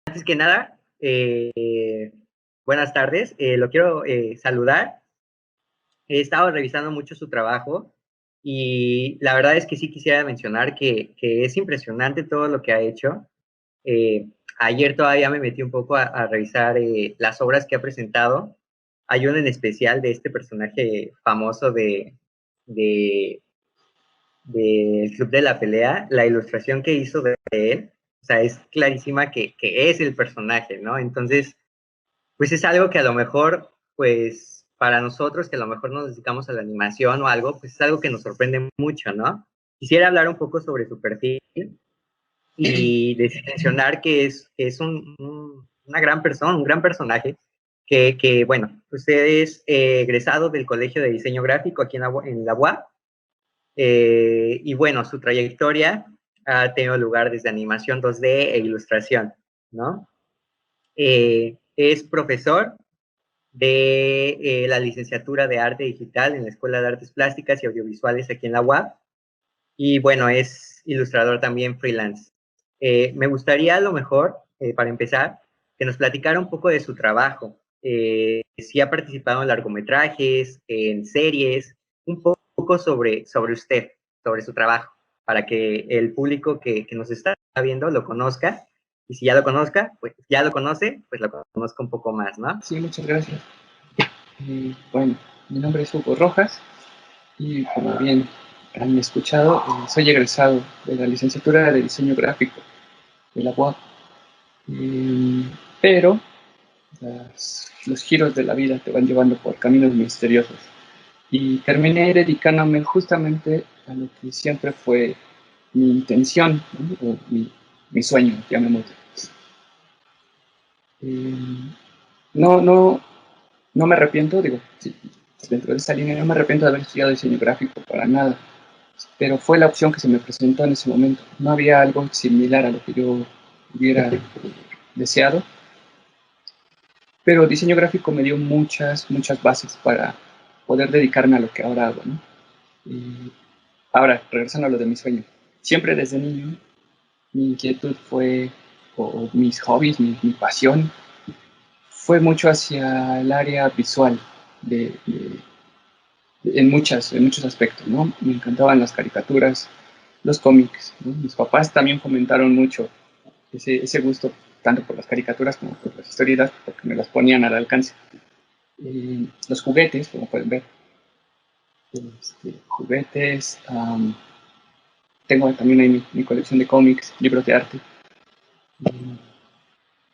Antes que nada, buenas tardes. Lo quiero saludar. He estado revisando mucho su trabajo y la verdad es que sí quisiera mencionar que es impresionante todo lo que ha hecho. Ayer todavía me metí un poco a revisar las obras que ha presentado. Hay una en especial de este personaje famoso de, del Club de la Pelea. La ilustración que hizo de él, o sea, es clarísima que es el personaje, ¿no? Entonces, pues es algo que a lo mejor, pues para nosotros que a lo mejor nos dedicamos a la animación o algo, pues es algo que nos sorprende mucho, ¿no? Quisiera hablar un poco sobre su perfil y mencionar que es una gran persona, un gran personaje, bueno, usted es egresado del Colegio de Diseño Gráfico aquí en la UAP, y bueno, su trayectoria ha tenido lugar desde animación 2D e ilustración, ¿no? Es profesor de la licenciatura de Arte Digital en la Escuela de Artes Plásticas y Audiovisuales aquí en la UAP. Y bueno, es ilustrador también freelance. Me gustaría a lo mejor, para empezar, que nos platicara un poco de su trabajo. Si ha participado en largometrajes, en series, un poco sobre usted, sobre su trabajo, para que el público que nos está viendo lo conozca. Y si ya lo conozca, pues ya lo conoce, pues lo conozca un poco más, ¿no? Sí, muchas gracias. Bueno, mi nombre es Hugo Rojas y como bien han escuchado, soy egresado de la licenciatura de diseño gráfico de la UAP. Pero los giros de la vida te van llevando por caminos misteriosos. Y terminé dedicándome justamente a lo que siempre fue mi intención, ¿no? O mi sueño, llamémoslo. No, no, no me arrepiento, digo, sí, dentro de esta línea no me arrepiento de haber estudiado diseño gráfico para nada, pero fue la opción que se me presentó en ese momento. No había algo similar a lo que yo hubiera deseado, pero diseño gráfico me dio muchas bases para poder dedicarme a lo que ahora hago, ¿no? Y ahora, regresando a lo de mi sueño, siempre desde niño mi inquietud fue, o mis hobbies, mi pasión, fue mucho hacia el área visual en muchos aspectos, ¿no? Me encantaban las caricaturas, los cómics, ¿no? Mis papás también fomentaron mucho ese gusto, tanto por las caricaturas como por las historietas, porque me las ponían al alcance. Los juguetes, como pueden ver, juguetes, tengo también ahí mi colección de cómics, libros de arte.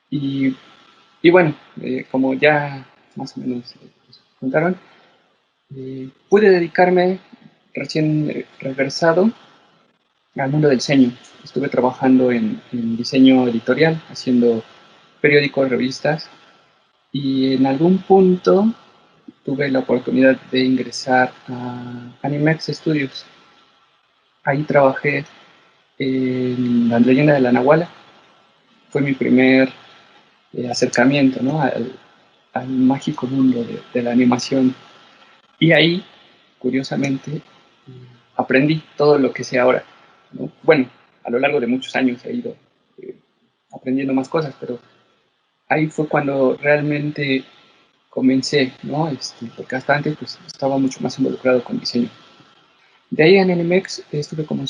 Y, y bueno, como ya más o menos contaron, pude dedicarme recién regresado al mundo del diseño. Estuve trabajando en diseño editorial, haciendo periódicos, revistas, y en algún punto tuve la oportunidad de ingresar a Animex Studios. Ahí trabajé en La Leyenda de la Nahuala. Fue mi primer acercamiento, ¿no? al mágico mundo de la animación. Y ahí, curiosamente, aprendí todo lo que sé ahora, ¿no? Bueno, a lo largo de muchos años he ido eh, aprendiendo más cosas, pero ahí fue cuando realmente comencé, ¿no? Porque hasta antes pues, estaba mucho más involucrado con diseño. De ahí en Animex estuve como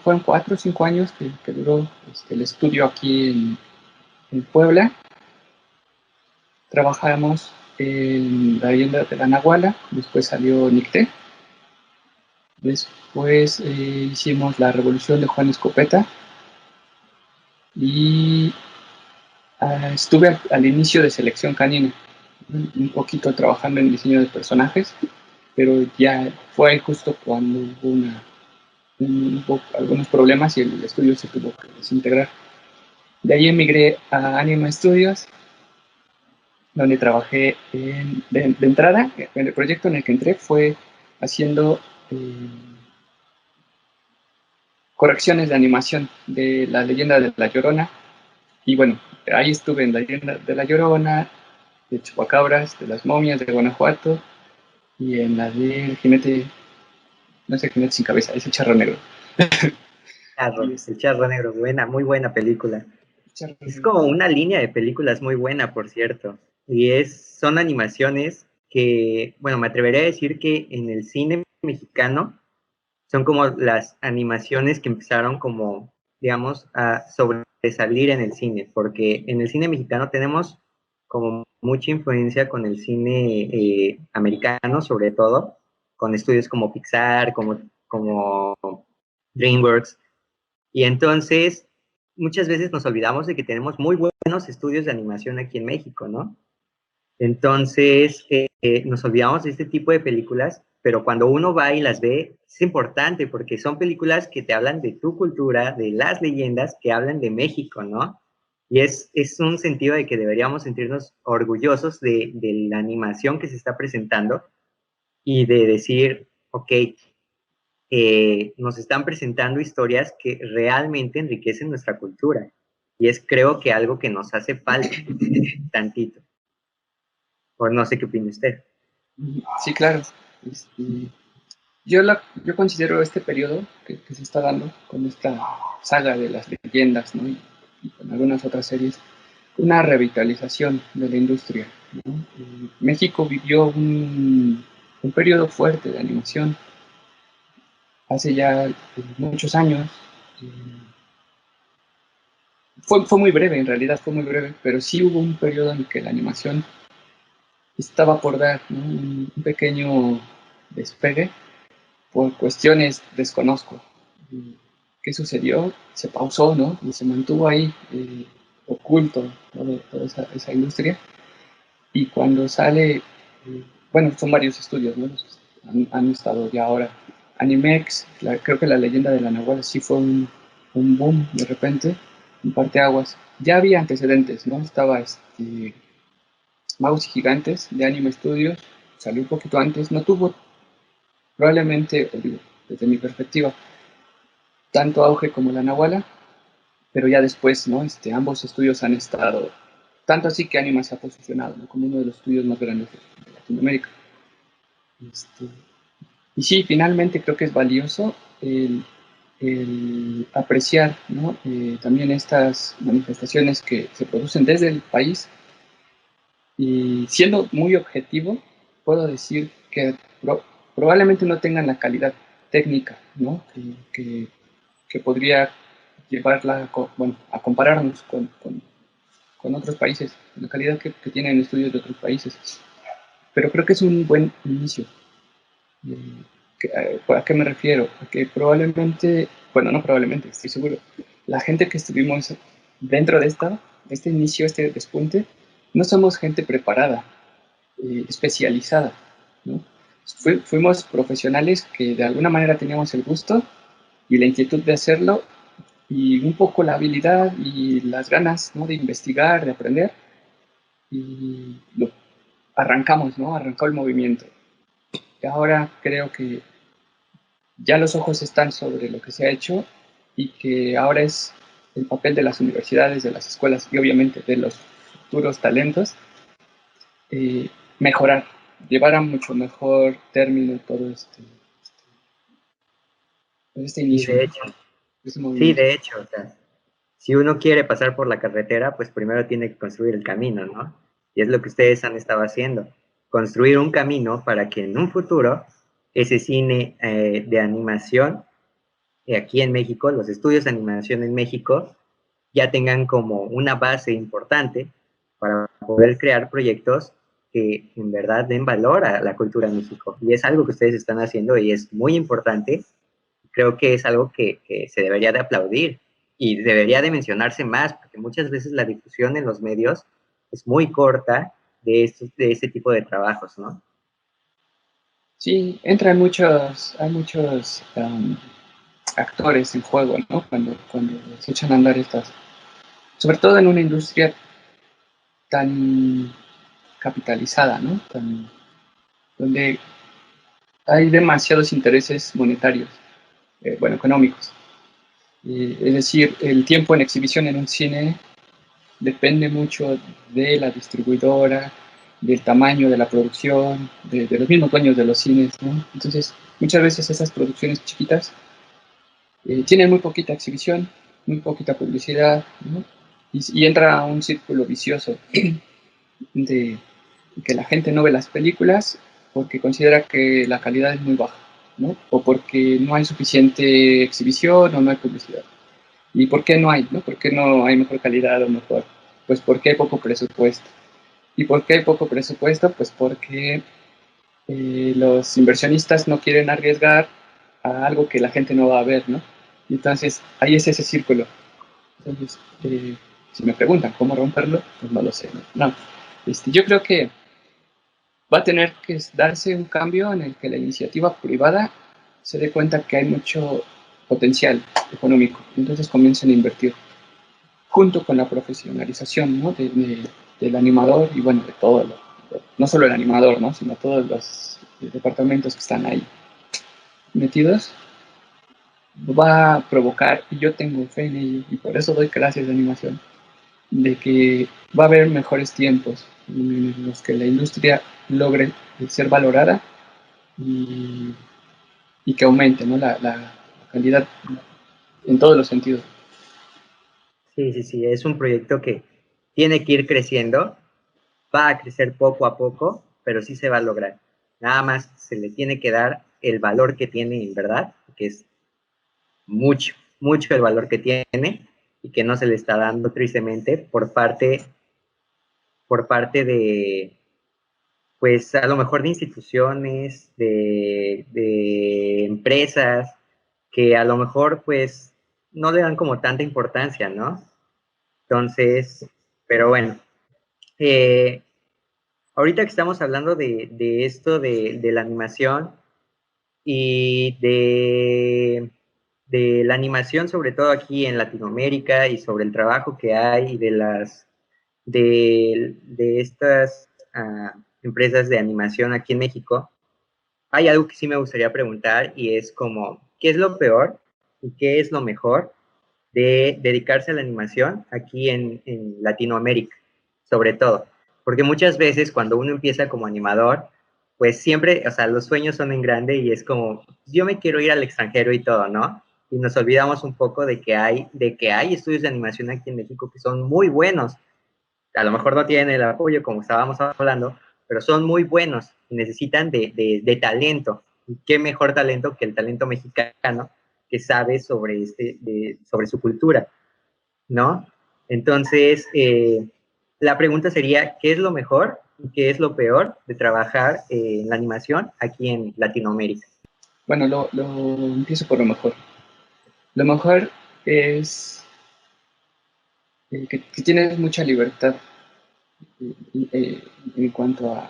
fueron 4 o 5 años que duró el estudio aquí en Puebla. Trabajamos en La Leyenda de la Nahuala, después salió Nicté, después hicimos La Revolución de Juan Escopeta y estuve al inicio de Selección Canina, un poquito trabajando en diseño de personajes, pero ya fue justo cuando hubo algunos problemas y el estudio se tuvo que desintegrar. De ahí emigré a Anima Studios, donde trabajé de entrada. En el proyecto en el que entré fue haciendo correcciones de animación de La Leyenda de la Llorona. Y bueno, ahí estuve en La Leyenda de la Llorona, de Chupacabras, de las momias de Guanajuato y en la del jinete, no sé, jinete sin cabeza, es el charro negro. El Charro Negro, buena, muy buena película. Es como una línea de películas muy buena, por cierto. Son animaciones que, bueno, me atrevería a decir que en el cine mexicano son como las animaciones que empezaron como, digamos, a sobresalir en el cine, porque en el cine mexicano tenemos como mucha influencia con el cine americano, sobre todo, con estudios como Pixar, como DreamWorks, y entonces muchas veces nos olvidamos de que tenemos muy buenos estudios de animación aquí en México, ¿no? Entonces, nos olvidamos de este tipo de películas, pero cuando uno va y las ve, es importante porque son películas que te hablan de tu cultura, de las leyendas que hablan de México, ¿no? Y es un sentido de que deberíamos sentirnos orgullosos de la animación que se está presentando y de decir, ok, nos están presentando historias que realmente enriquecen nuestra cultura. Y es creo que algo que nos hace falta tantito. O no sé qué opina usted. Sí, claro. Este, yo considero este periodo que se está dando con esta saga de las leyendas, ¿no? Y con algunas otras series, una revitalización de la industria, ¿no? México vivió un periodo fuerte de animación hace ya muchos años. Fue muy breve, en realidad fue muy breve, pero sí hubo un periodo en que la animación estaba por dar, ¿no? Un pequeño despegue por cuestiones desconozco. ¿Qué sucedió? Se pausó, ¿no? Y se mantuvo ahí oculto toda esa industria. Y cuando sale, bueno, son varios estudios, ¿no? Han estado ya ahora. Animex, creo que la leyenda de la Nahuala sí fue un boom de repente, un parteaguas. Ya había antecedentes, ¿no? Estaba Mouse y Gigantes de Anime Studios, salió un poquito antes, no tuvo probablemente, digo, desde mi perspectiva, tanto auge como la Nahuala, pero ya después, ¿no? Ambos estudios han estado, tanto así que Anima se ha posicionado, ¿no? Como uno de los estudios más grandes de Latinoamérica. Este, y sí, finalmente creo que es valioso el apreciar, ¿no? También estas manifestaciones que se producen desde el país y siendo muy objetivo, puedo decir que probablemente no tengan la calidad técnica, ¿no? Que podría llevarla bueno, a compararnos con otros países, la calidad que tienen estudios de otros países. Pero creo que es un buen inicio. ¿A qué me refiero? A que probablemente, bueno, no probablemente, estoy seguro, la gente que estuvimos dentro de este inicio, este despunte, no somos gente preparada, especializada, ¿no? Fuimos profesionales que de alguna manera teníamos el gusto y la inquietud de hacerlo y un poco la habilidad y las ganas, ¿no? De investigar, de aprender y lo arrancamos, ¿no? Arrancó el movimiento. Y ahora creo que ya los ojos están sobre lo que se ha hecho y que ahora es el papel de las universidades, de las escuelas y obviamente de los futuros talentos eh, mejorar, llevar a mucho mejor término todo este Sí, inicio, de ¿no? hecho. Este Sí, movimiento. de hecho. O sea, si uno quiere pasar por la carretera, pues primero tiene que construir el camino, ¿no? Y es lo que ustedes han estado haciendo. Construir un camino para que en un futuro ese cine de animación aquí en México, los estudios de animación en México, ya tengan como una base importante para poder crear proyectos que en verdad den valor a la cultura en México. Y es algo que ustedes están haciendo y es muy importante. Creo que es algo que se debería de aplaudir y debería de mencionarse más, porque muchas veces la difusión en los medios es muy corta de este tipo de trabajos, ¿no? Sí, hay muchos actores en juego, ¿no? Cuando se echan a andar estas, sobre todo en una industria tan capitalizada, ¿no? Donde hay demasiados intereses monetarios, bueno, económicos. Es decir, el tiempo en exhibición en un cine depende mucho de la distribuidora, del tamaño de la producción, de los mismos dueños de los cines, ¿no? Entonces, muchas veces esas producciones chiquitas tienen muy poquita exhibición, muy poquita publicidad, ¿no? y entra a un círculo vicioso de que la gente no ve las películas porque considera que la calidad es muy baja, ¿no? O porque no hay suficiente exhibición o no hay publicidad. ¿Y por qué no hay, no? ¿Por qué no hay mejor calidad o mejor? Pues porque hay poco presupuesto. ¿Y por qué hay poco presupuesto? Pues porque los inversionistas no quieren arriesgar a algo que la gente no va a ver, ¿no? Entonces, ahí es ese círculo. Entonces, si me preguntan cómo romperlo, pues no lo sé, ¿no? No. Yo creo que va a tener que darse un cambio en el que la iniciativa privada se dé cuenta que hay mucho potencial económico, entonces comiencen a invertir junto con la profesionalización, ¿no? Del animador y bueno, de todo, no solo el animador, ¿no? Sino todos los departamentos que están ahí metidos, va a provocar, y yo tengo fe en ello, y por eso doy clases de animación, de que va a haber mejores tiempos en los que la industria logre ser valorada y, y que aumente, ¿no? La calidad en todos los sentidos. Sí, sí, sí, es un proyecto que tiene que ir creciendo, va a crecer poco a poco, pero sí se va a lograr. Nada más se le tiene que dar el valor que tiene en verdad, que es mucho, mucho el valor que tiene y que no se le está dando tristemente por parte de, pues a lo mejor de instituciones, de empresas, que a lo mejor pues no le dan como tanta importancia, ¿no? Entonces, pero bueno, eh, ahorita que estamos hablando de esto de la animación y de la animación, sobre todo aquí en Latinoamérica, y sobre el trabajo que hay de estas empresas de animación aquí en México, hay algo que sí me gustaría preguntar y es como, ¿qué es lo peor y qué es lo mejor de dedicarse a la animación aquí en Latinoamérica, sobre todo? Porque muchas veces cuando uno empieza como animador, pues siempre, o sea, los sueños son en grande y es como, yo me quiero ir al extranjero y todo, ¿no? Y nos olvidamos un poco de que hay estudios de animación aquí en México que son muy buenos. A lo mejor no tienen el apoyo como estábamos hablando, pero son muy buenos y necesitan de talento. ¿Y qué mejor talento que el talento mexicano que sabe sobre su cultura, ¿no? Entonces, la pregunta sería, ¿qué es lo mejor y qué es lo peor de trabajar en la animación aquí en Latinoamérica? Bueno, empiezo por lo mejor. Lo mejor es que tienes mucha libertad en cuanto a...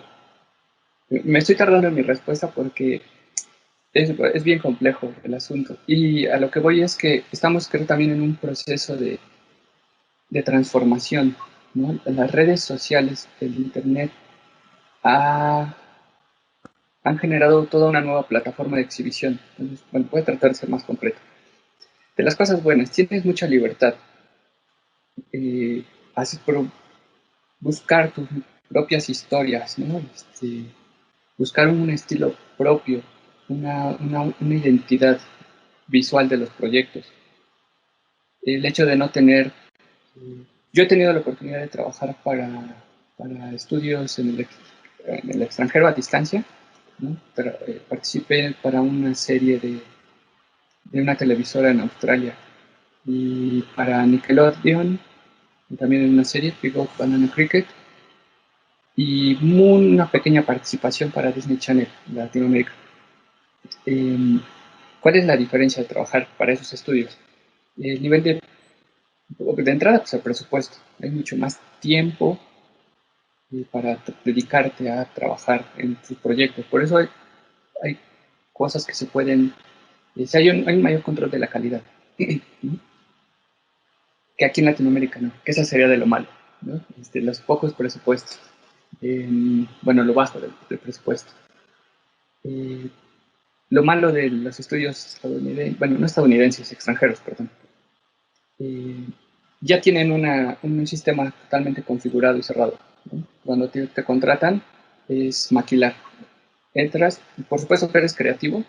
Me estoy tardando en mi respuesta porque es bien complejo el asunto. Y a lo que voy es que estamos, creo, también en un proceso de transformación, ¿no? Las redes sociales, el Internet, ha, han generado toda una nueva plataforma de exhibición. Entonces, bueno, puede tratar de ser más concreto. De las cosas buenas, tienes mucha libertad. Así por buscar tus propias historias, ¿no? Buscar un estilo propio, una identidad visual de los proyectos. El hecho de no tener... Yo he tenido la oportunidad de trabajar para estudios en el extranjero a distancia, ¿no? Participé para una serie de una televisora en Australia y para Nickelodeon, y también en una serie, Big Up Banana Cricket, y una pequeña participación para Disney Channel Latinoamérica. Eh, ¿Cuál es la diferencia de trabajar para esos estudios? El nivel de entrada, pues el presupuesto. Hay mucho más tiempo para dedicarte a trabajar en tus proyectos. Por eso hay cosas que se pueden, hay un mayor control de la calidad, que aquí en Latinoamérica no, que esa sería de lo malo, ¿no? Los pocos presupuestos, bueno, lo bajo del presupuesto. Eh, lo malo de los estudios estadounidenses, bueno, no estadounidenses, extranjeros, perdón, eh, ya tienen un sistema totalmente configurado y cerrado, ¿no? Cuando te contratan es maquilar. Entras, por supuesto que eres creativo,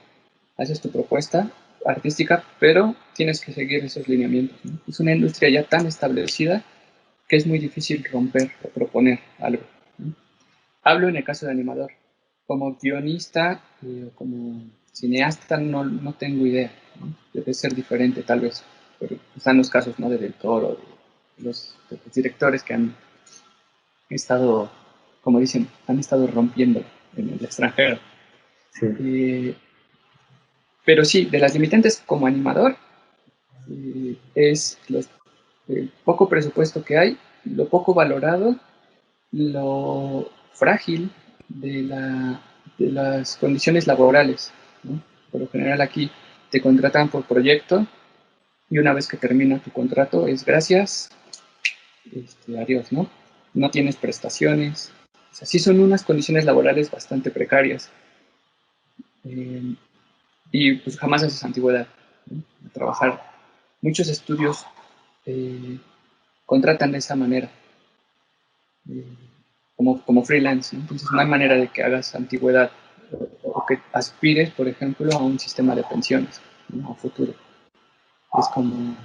haces tu propuesta artística, pero tienes que seguir esos lineamientos, ¿no? Es una industria ya tan establecida que es muy difícil romper o proponer algo, ¿no? Hablo en el caso de animador. Como guionista o como cineasta no tengo idea, ¿no? Debe ser diferente tal vez, pero están los casos, ¿no? De Del Toro, de los directores que han estado, como dicen, han estado rompiendo en el extranjero. Sí. Pero sí, de las limitantes como animador, es el poco presupuesto que hay, lo poco valorado, lo frágil de las condiciones laborales, ¿no? Por lo general aquí te contratan por proyecto y una vez que termina tu contrato es gracias, adiós, ¿no? No tienes prestaciones. O sea, sí son unas condiciones laborales bastante precarias. Eh, y pues jamás haces antigüedad, ¿no? A trabajar. Muchos estudios eh, contratan de esa manera, eh, como freelance, ¿no? Entonces no hay manera de que hagas antigüedad o que aspires, por ejemplo, a un sistema de pensiones, ¿no? A futuro. Es como,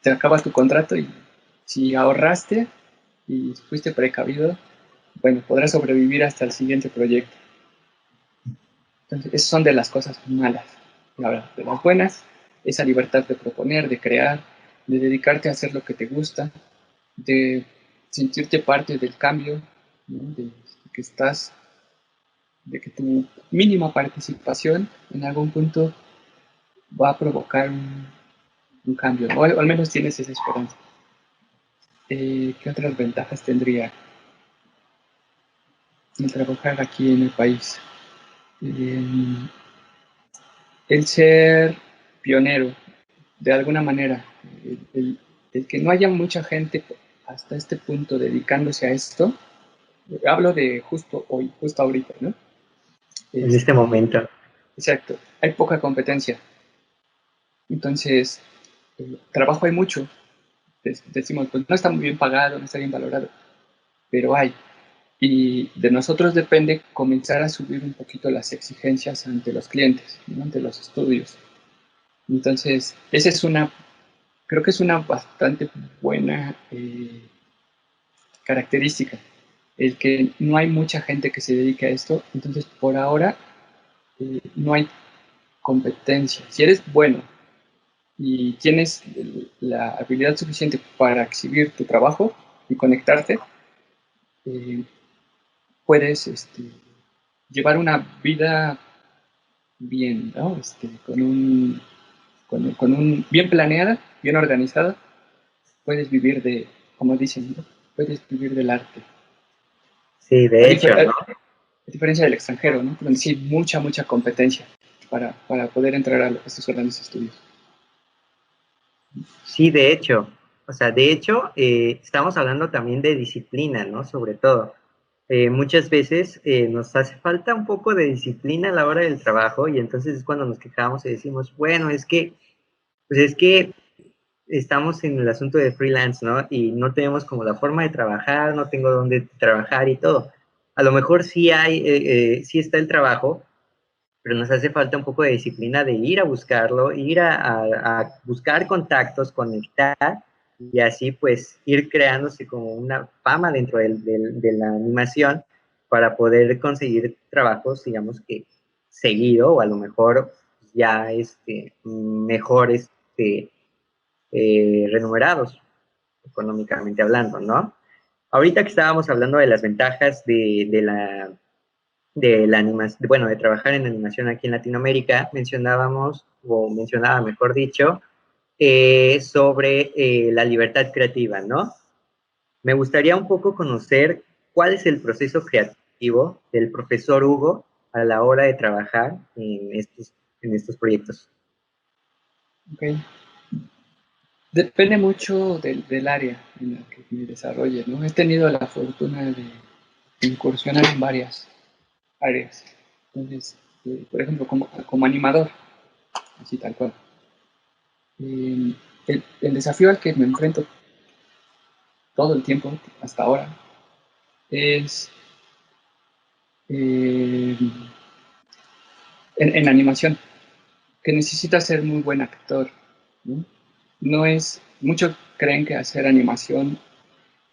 te acabas tu contrato y si ahorraste y fuiste precavido, bueno, podrás sobrevivir hasta el siguiente proyecto. Entonces, esas son de las cosas malas. Y ahora, de las buenas, esa libertad de proponer, de crear, de dedicarte a hacer lo que te gusta, de sentirte parte del cambio, ¿no? De que estás, de que tu mínima participación en algún punto va a provocar un cambio, ¿no? O al menos tienes esa esperanza. ¿Qué otras ventajas tendría el trabajar aquí en el país? Eh, el ser pionero, de alguna manera, el que no haya mucha gente hasta este punto dedicándose a esto, hablo de justo hoy, justo ahorita, ¿no? En este momento. Exacto, hay poca competencia, entonces, trabajo hay mucho, decimos, pues no está muy bien pagado, no está bien valorado, pero hay, y de nosotros depende comenzar a subir un poquito las exigencias ante los clientes, ¿no? Ante los estudios. Entonces, esa es creo que es una bastante buena característica, el que no hay mucha gente que se dedique a esto, entonces por ahora no hay competencia. Si eres bueno y tienes la habilidad suficiente para exhibir tu trabajo y conectarte, eh, puedes llevar una vida bien, ¿no? Con un bien planeada, bien organizada, puedes vivir como dicen, ¿no? Puedes vivir del arte. Sí, A, de hecho, ¿no? a diferencia del extranjero, ¿no? Donde sí hay mucha competencia para poder entrar a estos grandes estudios. Sí, de hecho. O sea, de hecho, estamos hablando también de disciplina, ¿no? Sobre todo. Muchas veces nos hace falta un poco de disciplina a la hora del trabajo y entonces es cuando nos quejamos y decimos, bueno, pues es que estamos en el asunto de freelance, ¿no? Y no tenemos como la forma de trabajar, no tengo dónde trabajar y todo. A lo mejor sí está el trabajo, pero nos hace falta un poco de disciplina de ir a buscarlo, ir a buscar contactos, conectar y así pues ir creándose como una fama dentro de la animación para poder conseguir trabajos, digamos que seguido o a lo mejor ya mejor remunerados económicamente hablando, ¿no? Ahorita que estábamos hablando de las ventajas de la animación, bueno, de trabajar en animación aquí en Latinoamérica, mencionaba, mejor dicho, sobre la libertad creativa, ¿no? Me gustaría un poco conocer cuál es el proceso creativo del profesor Hugo a la hora de trabajar en estos proyectos. Okay. Depende mucho del área en la que me desarrolle, ¿no? He tenido la fortuna de incursionar en varias áreas. Entonces, por ejemplo, como animador, así tal cual. Eh, el desafío al que me enfrento todo el tiempo, hasta ahora, es eh, en animación, que necesitas ser muy buen actor, ¿no? No es, muchos creen que hacer animación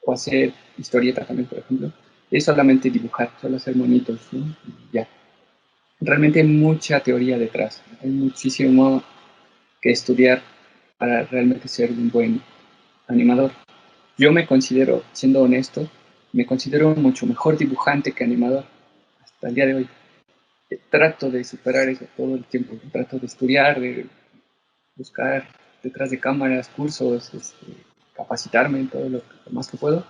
o hacer historieta también, por ejemplo, es solamente dibujar, solo hacer monitos, ¿no? Y ya. Realmente hay mucha teoría detrás, hay muchísimo que estudiar para realmente ser un buen animador. Yo me considero, siendo honesto, me considero mucho mejor dibujante que animador hasta el día de hoy. Trato de superar eso todo el tiempo, trato de estudiar, de buscar detrás de cámaras, cursos, capacitarme en todo lo más que puedo.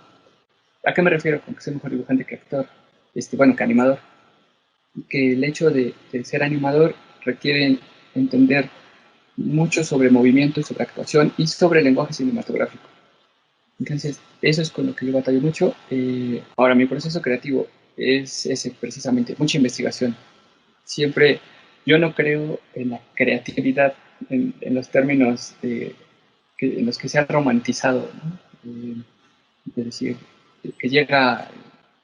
¿A qué me refiero con que soy mejor dibujante que actor? Bueno, que animador. Que el hecho de ser animador requiere entender mucho sobre movimiento y sobre actuación y sobre el lenguaje cinematográfico. Entonces, eso es con lo que yo batallo mucho. Ahora, mi proceso creativo es ese, precisamente, mucha investigación. Siempre, yo no creo en la creatividad en los términos en los que se ha romantizado, ¿no? Es decir, que llega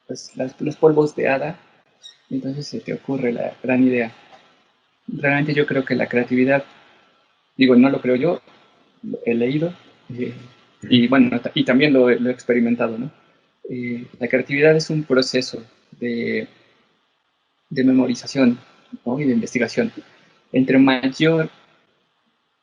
pues, los polvos de hada y entonces se te ocurre la gran idea. Realmente yo creo que la creatividad, digo, no lo creo yo, lo he leído eh, y bueno, y también lo he experimentado, ¿no? La creatividad es un proceso de, de memorización, ¿no? Y de investigación. Entre mayor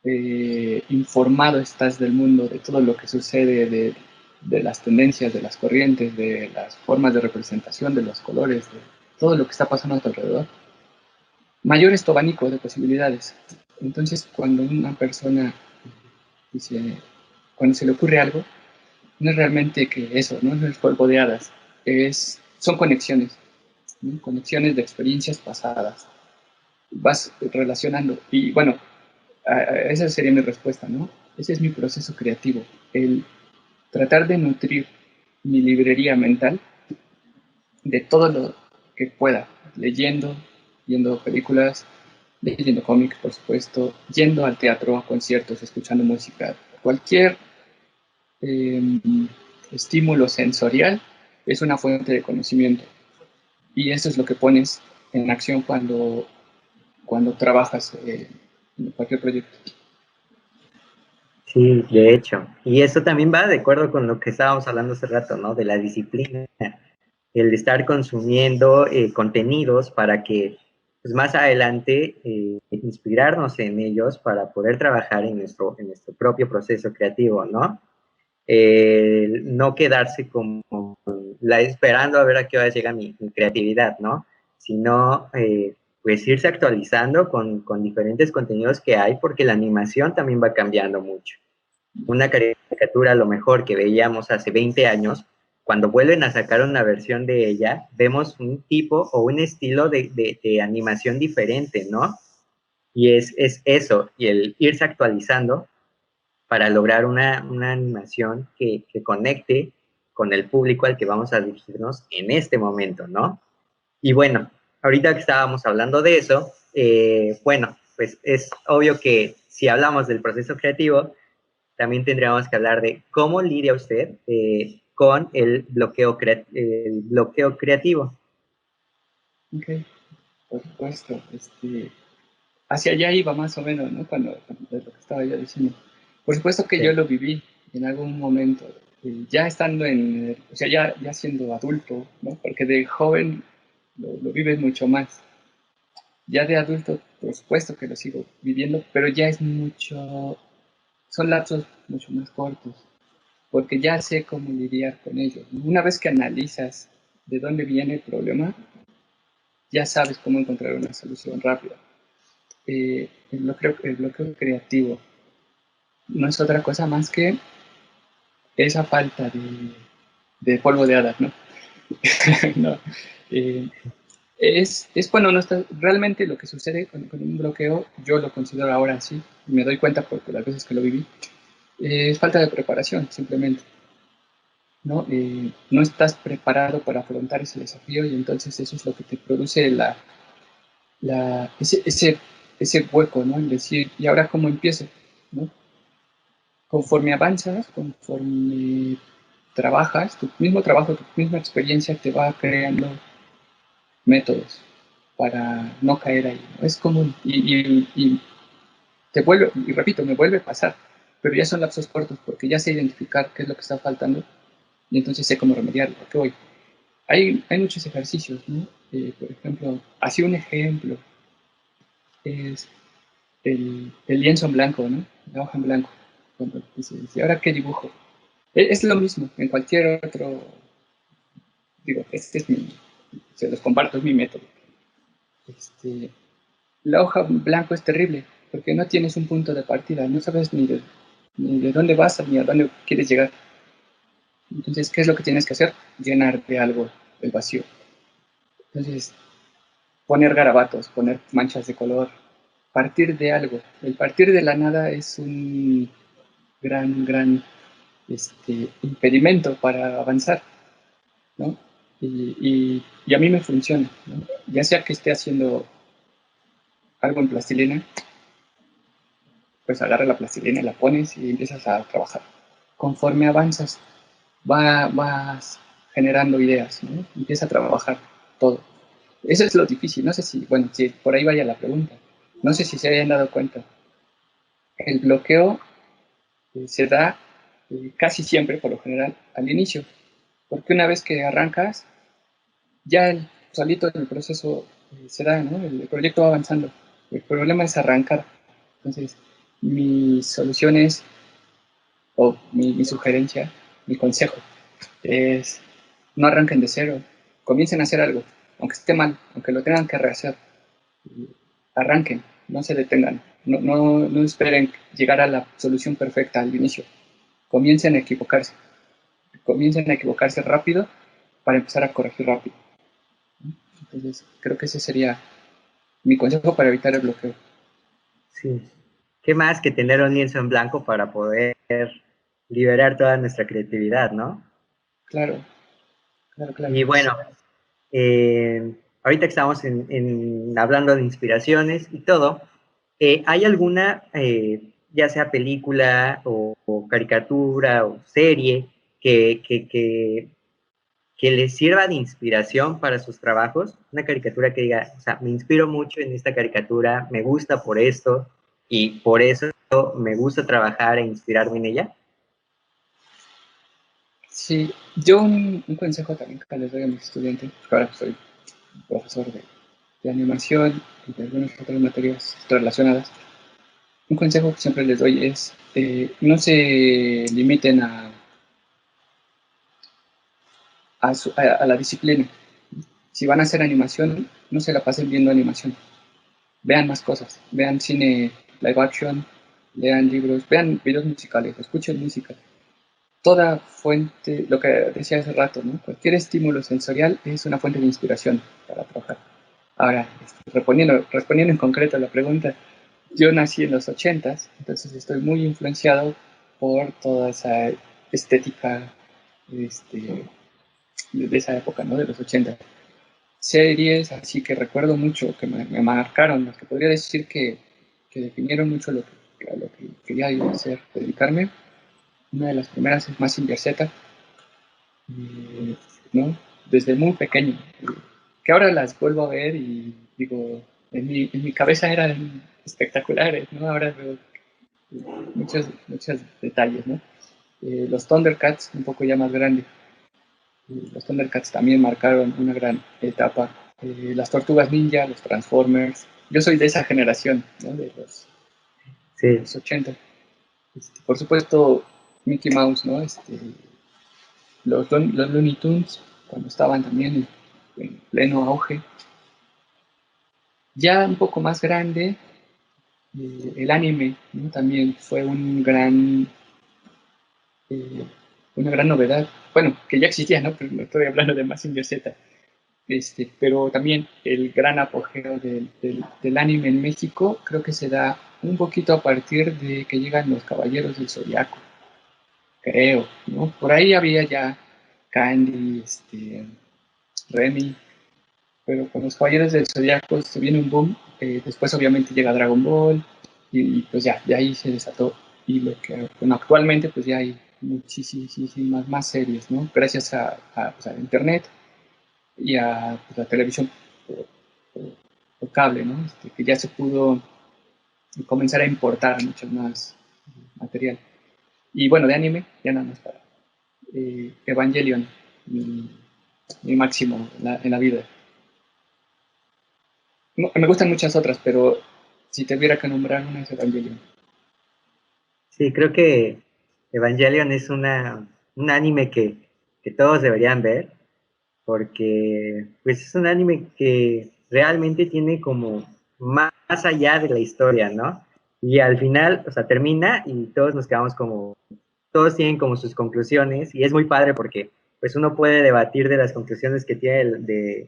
informado estás del mundo, de todo lo que sucede, de las tendencias, de las corrientes, de las formas de representación, de los colores, de todo lo que está pasando a tu alrededor, mayor es tu abanico de posibilidades. Entonces, cuando una persona dice, cuando se le ocurre algo, no es realmente que eso, no es polvo de hadas, son conexiones, ¿no? Conexiones de experiencias pasadas. Vas relacionando. Y bueno, esa sería mi respuesta, ¿no? Ese es mi proceso creativo, el tratar de nutrir mi librería mental de todo lo que pueda, leyendo, viendo películas, leyendo cómics, por supuesto, yendo al teatro, a conciertos, escuchando música, cualquier eh, estímulo sensorial es una fuente de conocimiento. Y eso es lo que pones en acción cuando trabajas en cualquier proyecto. Sí, de hecho. Y eso también va de acuerdo con lo que estábamos hablando hace rato, ¿no? De la disciplina, el estar consumiendo contenidos para que pues, más adelante inspirarnos en ellos para poder trabajar en nuestro propio proceso creativo, ¿no? No quedarse como esperando a ver a qué hora llega mi creatividad, ¿no? Sino pues irse actualizando con diferentes contenidos que hay porque la animación también va cambiando mucho. Una caricatura a lo mejor que veíamos hace 20 años, cuando vuelven a sacar una versión de ella, vemos un tipo o un estilo de animación diferente, ¿no? Y es eso, y el irse actualizando para lograr una animación que conecte con el público al que vamos a dirigirnos en este momento, ¿no? Y bueno, ahorita que estábamos hablando de eso, bueno, pues es obvio que si hablamos del proceso creativo, también tendríamos que hablar de cómo lidia usted con el bloqueo creativo. Ok, por supuesto. Hacia allá iba más o menos, ¿no? De lo que estaba yo diciendo. Por supuesto que yo Sí. lo viví en algún momento, ya estando o sea, ya siendo adulto, ¿no? Porque de joven lo vives mucho más. Ya de adulto, por supuesto que lo sigo viviendo, pero ya es son lapsos mucho más cortos, porque ya sé cómo lidiar con ellos. Una vez que analizas de dónde viene el problema, ya sabes cómo encontrar una solución rápida. El bloqueo creativo no es otra cosa más que esa falta de polvo de hadas, ¿no? No. Eh, es cuando no está, realmente lo que sucede con un bloqueo, yo lo considero ahora así, me doy cuenta porque las veces que lo viví, es falta de preparación, simplemente, ¿no? No estás preparado para afrontar ese desafío y entonces eso es lo que te produce la, ese, ese, ese hueco, ¿no? El decir, ¿y ahora cómo empiezo? ¿No? Conforme avanzas, conforme trabajas, tu mismo trabajo, tu misma experiencia te va creando métodos para no caer ahí, ¿no? Es común y te vuelve, repito, me vuelve a pasar, pero ya son lapsos cortos porque ya sé identificar qué es lo que está faltando y entonces sé cómo remediarlo. ¿A qué voy? Hay muchos ejercicios, ¿no? Por ejemplo, así un ejemplo es el lienzo en blanco, ¿no? La hoja en blanco. Cuando dices, ¿y ahora qué dibujo? Es lo mismo en cualquier otro, digo, este es se los comparto, es mi método. Este, la hoja en blanco es terrible, porque no tienes un punto de partida, no sabes ni de dónde vas ni a dónde quieres llegar. Entonces, ¿qué es lo que tienes que hacer? Llenar de algo el vacío. Entonces, poner garabatos, poner manchas de color, partir de algo. El partir de la nada es un gran impedimento para avanzar, ¿no? Y a mí me funciona, ¿no? Ya sea que esté haciendo algo en plastilina, pues agarra la plastilina, la pones y empiezas a trabajar. Conforme avanzas, vas generando ideas, ¿no? Empieza a trabajar todo. Eso es lo difícil. No sé si, bueno, si por ahí vaya la pregunta. No sé si se hayan dado cuenta. El bloqueo se da casi siempre, por lo general, al inicio. Porque una vez que arrancas, ya solito el proceso se da, ¿no? El proyecto va avanzando. El problema es arrancar. Entonces, mi solución es, o mi sugerencia, mi consejo, es no arranquen de cero, comiencen a hacer algo, aunque esté mal, aunque lo tengan que rehacer, arranquen, no se detengan, no esperen llegar a la solución perfecta al inicio, comiencen a equivocarse rápido para empezar a corregir rápido. Entonces, creo que ese sería mi consejo para evitar el bloqueo. Sí. ¿Qué más que tener un lienzo en blanco para poder liberar toda nuestra creatividad, ¿no? Claro, claro, claro. Y bueno, ahorita que estamos hablando de inspiraciones y todo, ¿hay alguna, ya sea película o caricatura o serie, que les sirva de inspiración para sus trabajos? Una caricatura que diga, o sea, me inspiro mucho en esta caricatura, me gusta por esto y por eso me gusta trabajar e inspirarme en ella. Sí, yo un consejo también que les doy a mis estudiantes, porque ahora soy profesor de animación y de algunas otras materias relacionadas. Un consejo que siempre les doy es no se limiten a la disciplina. Si van a hacer animación, no se la pasen viendo animación. Vean más cosas. Vean cine live action, lean libros, vean videos musicales, escuchen música. Toda fuente, lo que decía hace rato, ¿no? Cualquier estímulo sensorial es una fuente de inspiración para trabajar. Ahora, respondiendo en concreto a la pregunta, yo nací en los 80s, entonces estoy muy influenciado por toda esa estética este, de esa época, ¿no? De los 80. Series así que recuerdo mucho, que me marcaron, las que podría decir que definieron mucho a lo que quería yo hacer, dedicarme. Una de las primeras es Mazinger Z, ¿no? Desde muy pequeño, que ahora las vuelvo a ver y digo, en mi cabeza eran espectaculares, ¿no? Ahora veo muchos detalles, ¿no? Los Thundercats, un poco ya más grande. Los Thundercats también marcaron una gran etapa. Las Tortugas Ninja, los Transformers. Yo soy de esa generación, ¿no? De Sí, los 80. Por supuesto, Mickey Mouse, ¿no? Los Looney Tunes, cuando estaban también en pleno auge. Ya un poco más grande, el anime, ¿no? También fue eh, una gran novedad. Bueno, que ya existía, ¿no? Pero no estoy hablando de Mazinger Z. Pero también el gran apogeo del anime en México creo que se da un poquito a partir de que llegan los Caballeros del Zodiaco, creo, ¿no? Por ahí había ya Candy, Remy, pero con los Caballeros del Zodiaco se viene un boom. Después obviamente llega Dragon Ball y pues ya, de ahí se desató. Y lo que, bueno, actualmente pues ya hay muchísimas más series, ¿no? Gracias pues, a internet y a pues, la televisión por, por cable, ¿no? Que ya se pudo comenzar a importar mucho más material. Y bueno, de anime, ya nada más para Evangelion, mi, mi máximo en la vida. Me gustan muchas otras, pero si tuviera que nombrar una es Evangelion. Sí, creo que Evangelion es un anime que todos deberían ver, porque pues es un anime que realmente tiene como más allá de la historia, ¿no? Y al final, o sea, termina y todos nos quedamos como, todos tienen como sus conclusiones y es muy padre porque pues uno puede debatir de las conclusiones que tiene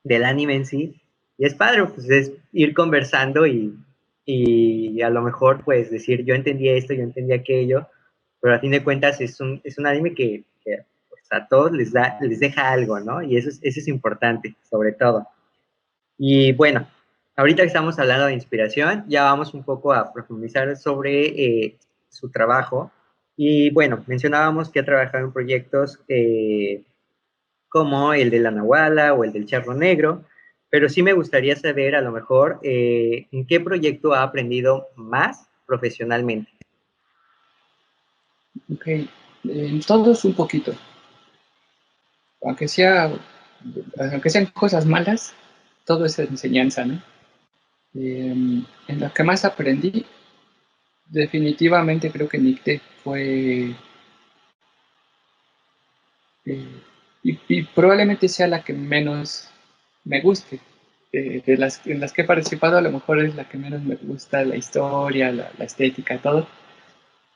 del anime en sí y es padre, pues es ir conversando y a lo mejor pues decir yo entendí esto, yo entendí aquello, pero a fin de cuentas es un anime que pues, a todos les deja algo, ¿no? Y eso es importante, sobre todo. Y bueno, ahorita que estamos hablando de inspiración, ya vamos un poco a profundizar sobre su trabajo. Y bueno, mencionábamos que ha trabajado en proyectos como el de la Nahuala o el del Charro Negro, pero sí me gustaría saber a lo mejor en qué proyecto ha aprendido más profesionalmente. Ok, todos un poquito, aunque sea, aunque sean cosas malas, todo es enseñanza, ¿no? En lo que más aprendí, definitivamente creo que Nicte fue, y probablemente sea la que menos me guste. De las en las que he participado, a lo mejor es la que menos me gusta, la historia, la estética, todo.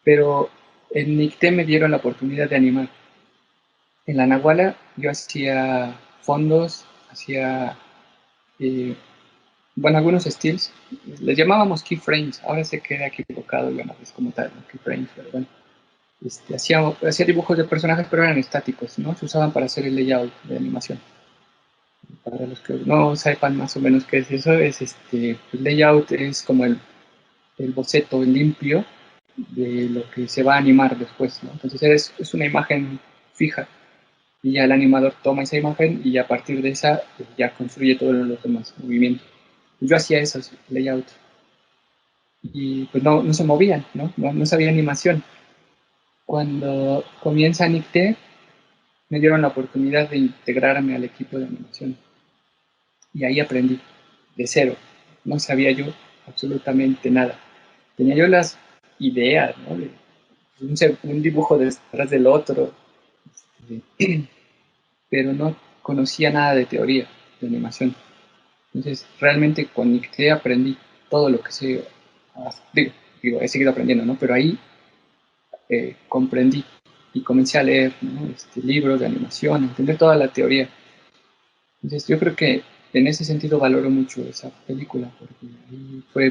Pero en Nicte me dieron la oportunidad de animar. En la Nahuala yo hacía fondos, hacía, eh, bueno, algunos stills. Les llamábamos keyframes. Ahora se queda equivocado, ya no es como tal, ¿no? Keyframes, pero bueno. Hacía dibujos de personajes, pero eran estáticos, ¿no? Se usaban para hacer el layout de animación. Para los que no sepan más o menos qué es eso, es el layout es como el boceto limpio de lo que se va a animar después, ¿no? Entonces es una imagen fija y ya el animador toma esa imagen y a partir de esa ya construye todos los demás movimientos. Yo hacía esos layouts y pues no se movían, ¿no? Sabía animación. Cuando comienza Nicte, me dieron la oportunidad de integrarme al equipo de animación y ahí aprendí de cero. No sabía yo absolutamente nada. Tenía yo las ideas, ¿no? De un dibujo detrás del otro, pero no conocía nada de teoría de animación. Entonces, realmente con Nicte aprendí todo lo que sé. Digo, he seguido aprendiendo, ¿no? Pero ahí comprendí y comencé a leer, ¿no? Libros de animación, entender toda la teoría. Entonces, yo creo que en ese sentido valoro mucho esa película, porque ahí fue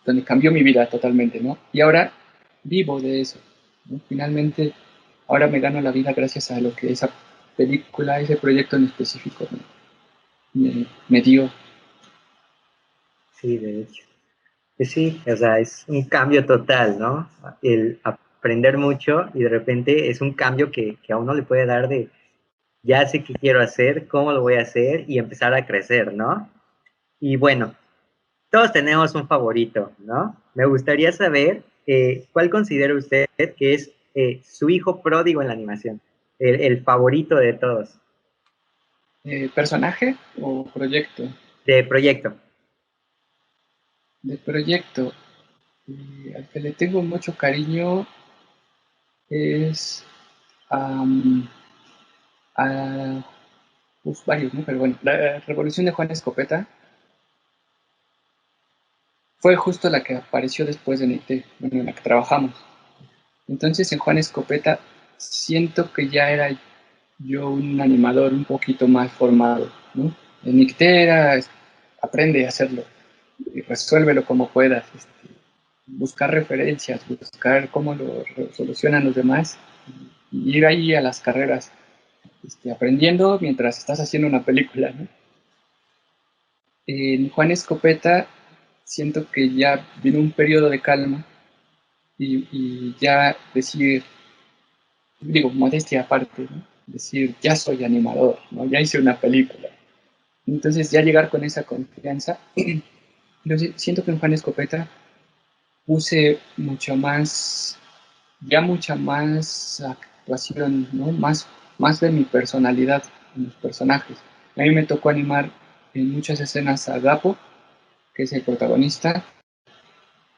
donde cambió mi vida totalmente, ¿no? Y ahora vivo de eso, ¿no? Finalmente, ahora me gano la vida gracias a lo que esa película, ese proyecto en específico me dio. Sí, de hecho. Pues sí, o sea, es un cambio total, ¿no? El aprender mucho y de repente es un cambio que a uno le puede dar de, ya sé qué quiero hacer, cómo lo voy a hacer y empezar a crecer, ¿no? Y bueno, todos tenemos un favorito, ¿no? Me gustaría saber cuál considera usted que es su hijo pródigo en la animación, el favorito de todos, ¿Personaje o proyecto? de proyecto. De proyecto, al que le tengo mucho cariño es um, a varios, ¿no? Pero bueno, la revolución de Juan Escopeta fue justo la que apareció después de NIT, bueno, en la que trabajamos. Entonces en Juan Escopeta siento que ya era yo un animador un poquito más formado, ¿no? En NICTE era aprende a hacerlo y resuélvelo como puedas, buscar referencias, buscar cómo lo solucionan los demás y ir ahí a las carreras, aprendiendo mientras estás haciendo una película, ¿no? En Juan Escopeta siento que ya viene un periodo de calma y ya decir, digo, modestia aparte, ¿no? Decir, ya soy animador, ¿no? Ya hice una película. Entonces ya llegar con esa confianza. Entonces siento que en Juan Escopeta puse mucho más, ya mucha más actuación, ¿no? Más de mi personalidad en los personajes. A mí me tocó animar en muchas escenas a Gapo, que es el protagonista,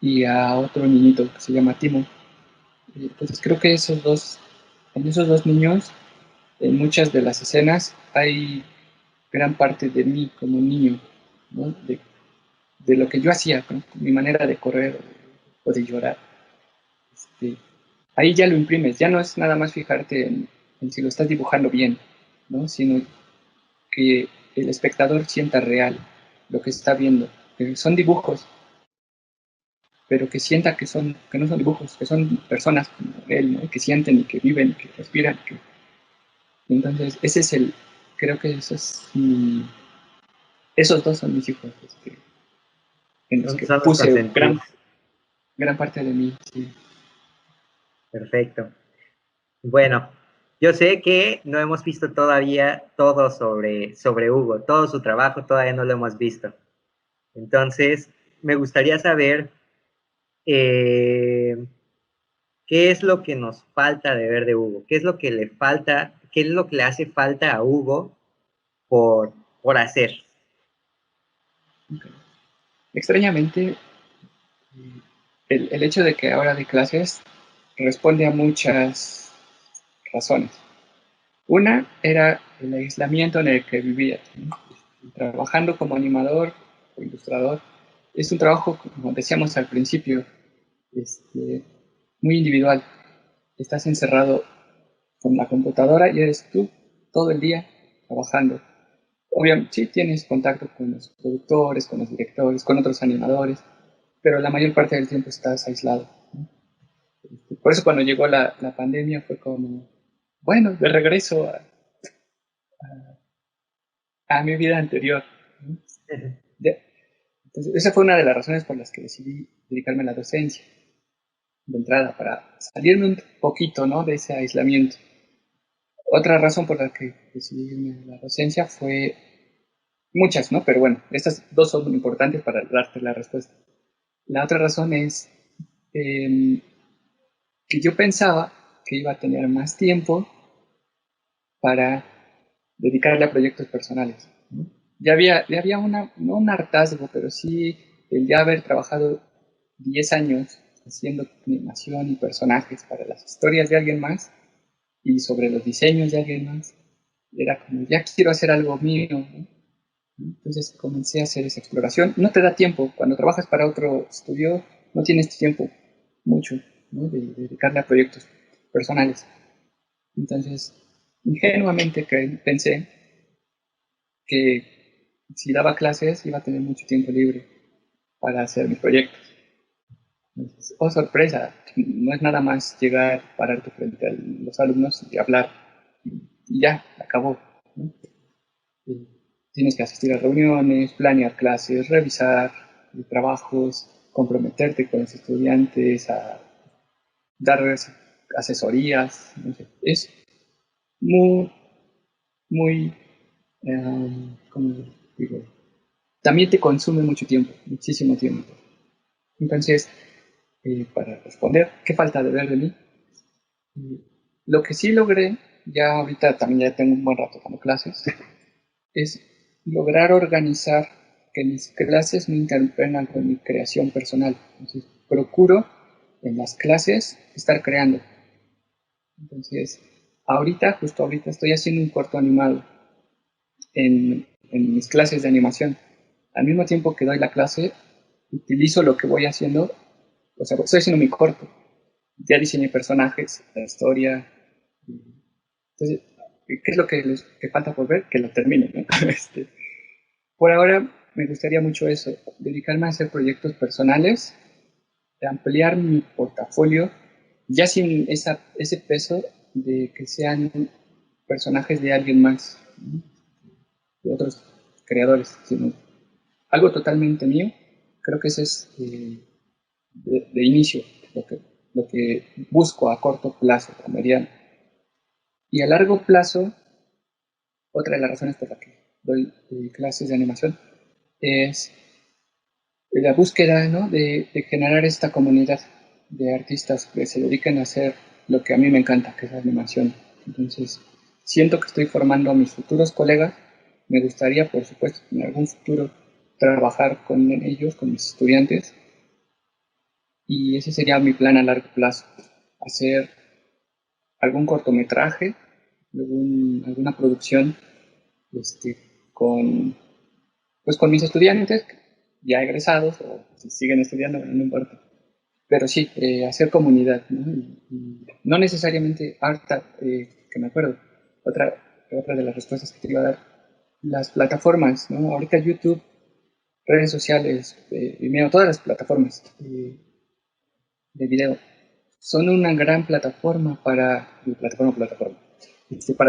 y a otro niñito que se llama Timo. Entonces creo que en esos dos niños, en muchas de las escenas, hay gran parte de mí como niño, ¿no? De lo que yo hacía, ¿no? Mi manera de correr o de llorar. Este, ahí ya lo imprimes, ya no es nada más fijarte en si lo estás dibujando bien, ¿no? Sino que el espectador sienta real lo que está viendo. Que son dibujos, pero que sienta que no son dibujos, que son personas como él, ¿no? Que sienten y que viven, y que respiran. Entonces, creo que esos dos son mis hijos, en los que Son los puse consentidos. gran parte de mí. Sí. Perfecto. Bueno, yo sé que no hemos visto todavía todo sobre Hugo, todo su trabajo todavía no lo hemos visto. Entonces, me gustaría saber eh, qué es lo que nos falta de ver de Hugo, qué es lo que le falta, qué es lo que le hace falta a Hugo por, por hacer. Okay. Extrañamente, el hecho de que ahora de clases responde a muchas razones. Una era el aislamiento en el que vivía, ¿no? Trabajando como animador o ilustrador. Es un trabajo, como decíamos al principio, este, muy individual. Estás encerrado con la computadora y eres tú todo el día trabajando. Obviamente, sí tienes contacto con los productores, con los directores, con otros animadores, pero la mayor parte del tiempo estás aislado, ¿no? Por eso cuando llegó la pandemia fue como, bueno, de regreso a mi vida anterior, ¿no? De, entonces, esa fue una de las razones por las que decidí dedicarme a la docencia, de entrada, para salirme un poquito, ¿no? De ese aislamiento. Otra razón por la que decidí irme a la docencia fue muchas, ¿no? Pero bueno, estas dos son muy importantes para darte la respuesta. La otra razón es eh, que yo pensaba que iba a tener más tiempo para dedicarle a proyectos personales, ¿no? Ya había no un hartazgo, pero sí el ya haber trabajado 10 años haciendo animación y personajes para las historias de alguien más y sobre los diseños de alguien más. Era como, ya quiero hacer algo mío, ¿no? Entonces comencé a hacer esa exploración. No te da tiempo. Cuando trabajas para otro estudio, no tienes tiempo mucho, ¿no? De dedicarle a proyectos personales. Entonces, ingenuamente pensé que si daba clases iba a tener mucho tiempo libre para hacer mis proyectos. Entonces, oh, sorpresa, no es nada más llegar, pararte frente a los alumnos y hablar y ya, acabó, ¿no? Tienes que asistir a reuniones, planear clases, revisar trabajos, comprometerte con los estudiantes, a dar asesorías. No sé. Es muy, muy, ¿cómo digo? También te consume mucho tiempo, muchísimo tiempo. Entonces, para responder, ¿qué falta de ver de mí? Lo que sí logré, ya ahorita también ya tengo un buen rato dando clases, es lograr organizar que mis clases no intervengan con mi creación personal. Entonces, procuro en las clases estar creando. Entonces, justo ahorita, estoy haciendo un corto animado en mis clases de animación. Al mismo tiempo que doy la clase, utilizo lo que voy haciendo, o sea, estoy haciendo mi corto. Ya diseñé personajes, la historia. Entonces, ¿qué es lo que falta por ver? Que lo termine, ¿no? Por ahora me gustaría mucho eso, dedicarme a hacer proyectos personales, ampliar mi portafolio, ya sin ese peso de que sean personajes de alguien más, ¿no? De otros creadores, sino algo totalmente mío. Creo que ese es de inicio lo que busco a corto plazo, a mediano. Y a largo plazo, otra de las razones por las que doy clases de animación es la búsqueda, ¿no? De generar esta comunidad de artistas que se dedican a hacer lo que a mí me encanta, que es la animación. Entonces, siento que estoy formando a mis futuros colegas. Me gustaría, por supuesto, en algún futuro trabajar con ellos, con mis estudiantes, y ese sería mi plan a largo plazo, hacer algún cortometraje, alguna producción con, pues, con mis estudiantes, ya egresados, o si siguen estudiando, no importa. Pero sí, hacer comunidad, ¿no? Y no necesariamente harta, que me acuerdo, otra, otra de las respuestas que te iba a dar, las plataformas, ¿no? Ahorita YouTube, redes sociales, Vimeo, todas las plataformas de video son una gran plataforma, para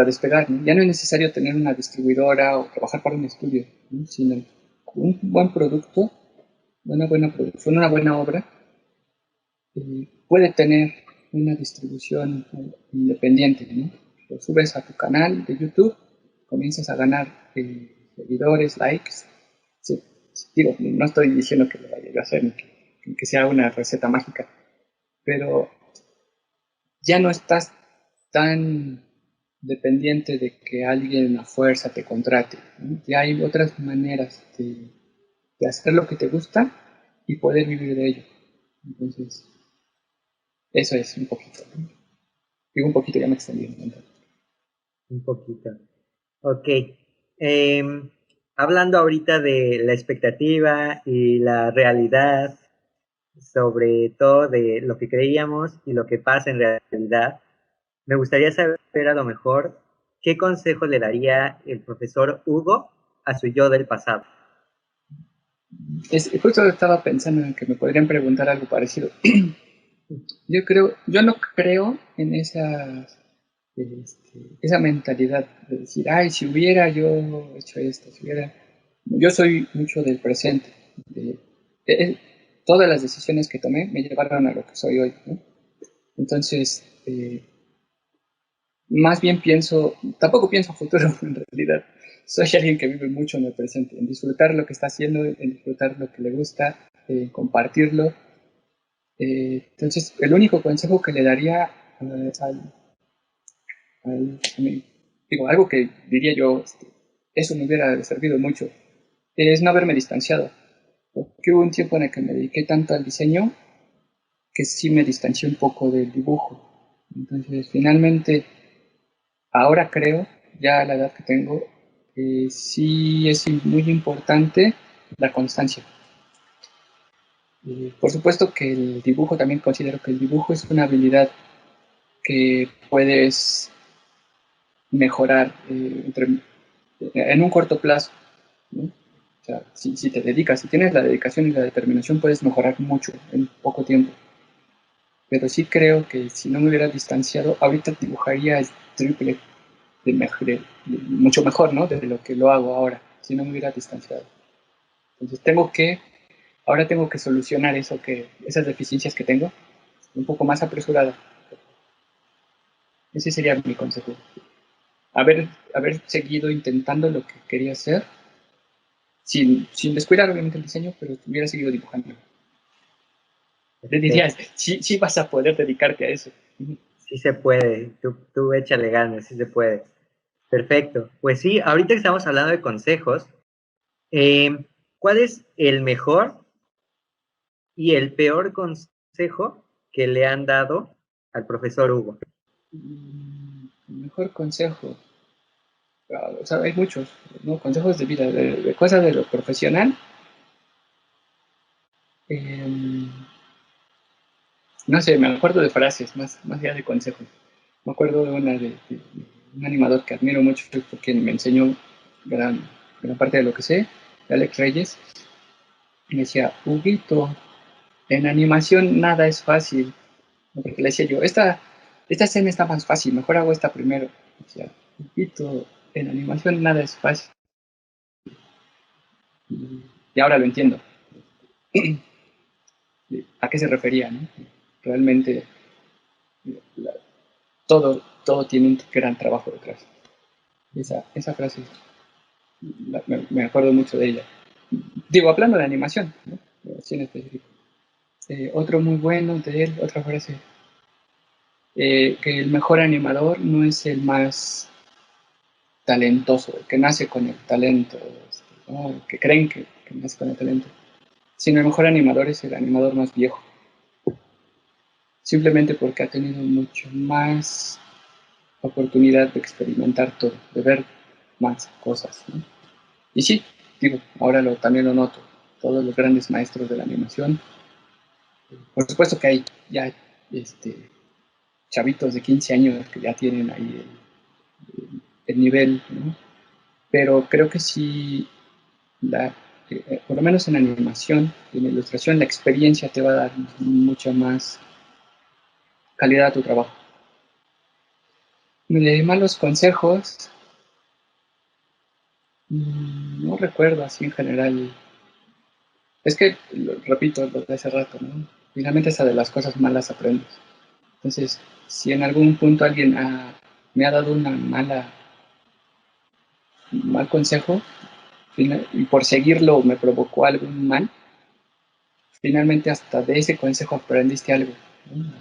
despegar, ¿no? Ya no es necesario tener una distribuidora o trabajar para un estudio, ¿no? Sino un buen producto, una buena producción, una buena obra, puede tener una distribución independiente, ¿no? Lo subes a tu canal de YouTube, comienzas a ganar seguidores, likes. Sí, digo, no estoy diciendo que lo vaya yo a hacer, ni que sea una receta mágica, pero ya no estás tan dependiente de que alguien a fuerza te contrate, ¿no? Ya hay otras maneras de hacer lo que te gusta y poder vivir de ello. Entonces, eso es un poquito, ¿no? Digo un poquito, ya me extendí. Un poquito. Ok. Em, Hablando ahorita de la expectativa y la realidad, sobre todo de lo que creíamos y lo que pasa en realidad, me gustaría saber a lo mejor qué consejo le daría el profesor Hugo a su yo del pasado. Justo estaba pensando en que me podrían preguntar algo parecido. Yo no creo en esa mentalidad de decir, ay, si hubiera yo hecho esto, si hubiera. Yo soy mucho del presente. De, de- Todas las decisiones que tomé me llevaron a lo que soy hoy, ¿no? Entonces, más bien tampoco pienso a futuro en realidad. Soy alguien que vive mucho en el presente, en disfrutar lo que está haciendo, en disfrutar lo que le gusta, compartirlo. Entonces, el único consejo que le daría digo, algo que diría yo, eso me hubiera servido mucho, es no haberme distanciado. Porque hubo un tiempo en el que me dediqué tanto al diseño que sí me distancié un poco del dibujo. Entonces, finalmente, ahora creo, ya a la edad que tengo, sí es muy importante la constancia. Por supuesto que el dibujo, también considero que el dibujo es una habilidad que puedes mejorar en un corto plazo, ¿no? O sea, si te dedicas, si tienes la dedicación y la determinación, puedes mejorar mucho en poco tiempo. Pero sí creo que si no me hubiera distanciado, ahorita dibujaría el triple mucho mejor, ¿no? De lo que lo hago ahora, si no me hubiera distanciado. Entonces ahora tengo que solucionar esas deficiencias que tengo un poco más apresurada. Ese sería mi consejo. Haber seguido intentando lo que quería hacer, sin descuidar obviamente el diseño, pero hubiera seguido dibujando. Te dirías, Perfecto. sí, sí vas a poder dedicarte a eso. Sí se puede, tú échale ganas, sí se puede. Perfecto. Pues sí, ahorita que estamos hablando de consejos, ¿cuál es el mejor y el peor consejo que le han dado al profesor Hugo? El mejor consejo, o sea, hay muchos, ¿no? Consejos de vida, de cosas de lo profesional. Eh, no sé, me acuerdo de frases, más allá de consejos. Me acuerdo de de un animador que admiro mucho, porque me enseñó gran parte de lo que sé, de Alex Reyes. Me decía, Huguito, en animación nada es fácil. Porque le decía yo, esta escena está más fácil, mejor hago esta primero. Decía, Huguito, en animación nada es fácil. Y ahora lo entiendo. ¿A qué se refería? ¿No? Realmente la, todo tiene un gran trabajo detrás. Esa frase, me acuerdo mucho de ella. Digo, hablando de animación, ¿no? Así en específico. Otro muy bueno de él, otra frase. que el mejor animador no es el más talentoso, el que nace con el talento, ¿no? Que creen que nace con el talento, sino el mejor animador es el animador más viejo, simplemente porque ha tenido mucho más oportunidad de experimentar todo, de ver más cosas, ¿no? Y sí, digo, ahora también lo noto, todos los grandes maestros de la animación, por supuesto que hay ya chavitos de 15 años que ya tienen ahí el nivel, ¿no? Pero creo que sí, por lo menos en animación, en ilustración, la experiencia te va a dar mucha más calidad a tu trabajo. De malos consejos, no recuerdo así en general. Es que, repito, lo de hace rato, ¿no? Finalmente esa de las cosas malas aprendes. Entonces, si en algún punto alguien me ha dado un mal consejo, y por seguirlo me provocó algún mal, finalmente hasta de ese consejo aprendiste algo, ¿no?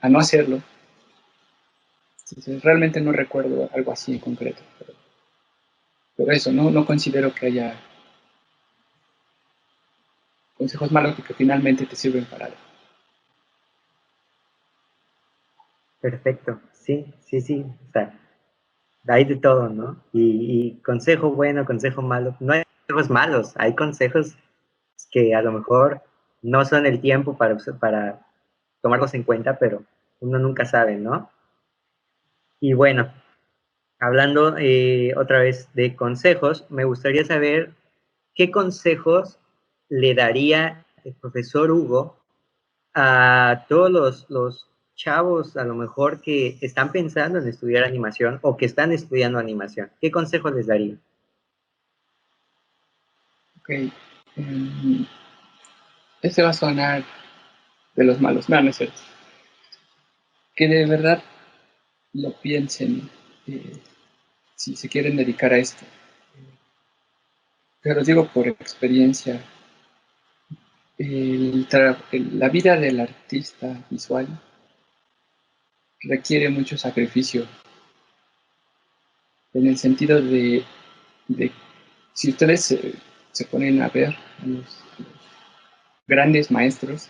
A no hacerlo. Entonces, realmente no recuerdo algo así en concreto, pero eso, no considero que haya consejos malos que finalmente te sirven para algo. Perfecto, sí, sí, sí. O sea, hay de todo, ¿no? Y consejo bueno, consejo malo. No hay consejos malos, hay consejos que a lo mejor no son el tiempo para tomarlos en cuenta, pero uno nunca sabe, ¿no? Y bueno, hablando otra vez de consejos, me gustaría saber qué consejos le daría el profesor Hugo a todos los chavos, a lo mejor que están pensando en estudiar animación o que están estudiando animación. ¿Qué consejos les daría? Ok, este va a sonar de los malos, no, no es cierto. Que de verdad lo piensen, eh, si se quieren dedicar a esto. Pero digo por experiencia, la vida del artista visual requiere mucho sacrificio, en el sentido de si ustedes se ponen a ver a los grandes maestros,